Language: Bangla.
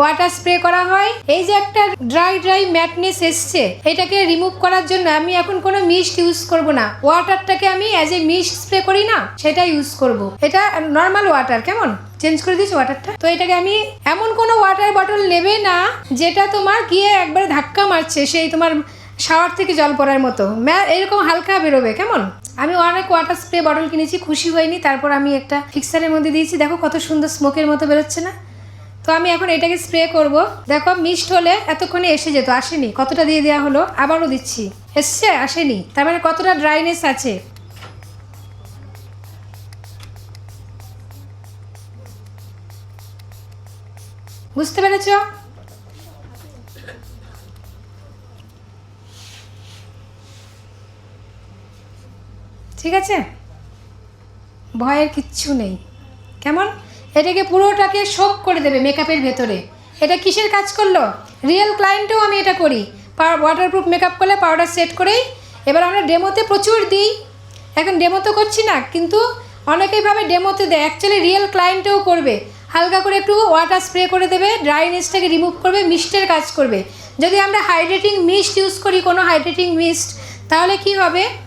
ওয়াটার স্প্রে করা হয়। এই যে একটা ড্রাই ম্যাটনেস এসছে, এটাকে রিমুভ করার জন্য আমি এখন কোনো মিস্ট ইউজ করব না, ওয়াটারটাকে আমি অ্যাজ এ মিস্ট স্প্রে করি না সেটা ইউজ করব। এটা নর্মাল ওয়াটার, কেমন চেঞ্জ করে দিয়েছি ওয়াটারটা। তো এটাকে আমি এমন কোনো ওয়াটার বটল নেবে না যেটা তোমার গিয়ে একবারে ধাক্কা মারছে, সেই তোমার শাওয়ার থেকে জল পড়ার মতো এরকম হালকা বেরোবে, কেমন। আমি অনেক ওয়াটার স্প্রে বটল কিনেছি, খুশি হয়নি, তারপর আমি একটা ফিক্সারের মধ্যে দিয়েছি, দেখো কত সুন্দর স্মোকের মতো বেরোচ্ছে না। তো আমি এখন এটাকে স্প্রে করব। দেখো মিস্ট হলে এতক্ষণে এসে যেত, আসেনি। কতটা দিয়ে দেওয়া হলো, আবারও দিচ্ছি, এসছে, আসেনি, তার মানে কতটা ড্রাইনেস আছে। বুঝতে পেরেছ? ঠিক আছে, ভয়ের কিচ্ছু নেই, কেমন। এটাকে পুরোটাকে শোক করে দেবে মেকআপের ভেতরে। এটা কিসের কাজ করলো, রিয়েল ক্লায়েন্টেও আমি এটা করি। ওয়াটারপ্রুফ মেকআপ করলে পাউডার সেট করেই, এবার আমরা ডেমোতে প্রচুর দিই। এখন ডেমো তো করছি না, কিন্তু অনেকেই ভাবে ডেমোতে দেয়, অ্যাকচুয়ালি রিয়েল ক্লায়েন্টেও করবে। হালকা করে একটু ওয়াটার স্প্রে করে দেবে, ড্রাইনেসটাকে রিমুভ করবে, মিস্টের কাজ করবে। যদি আমরা হাইড্রেটিং মিস্ট ইউজ করি, কোনো হাইড্রেটিং মিস্ট, তাহলে কি হবে,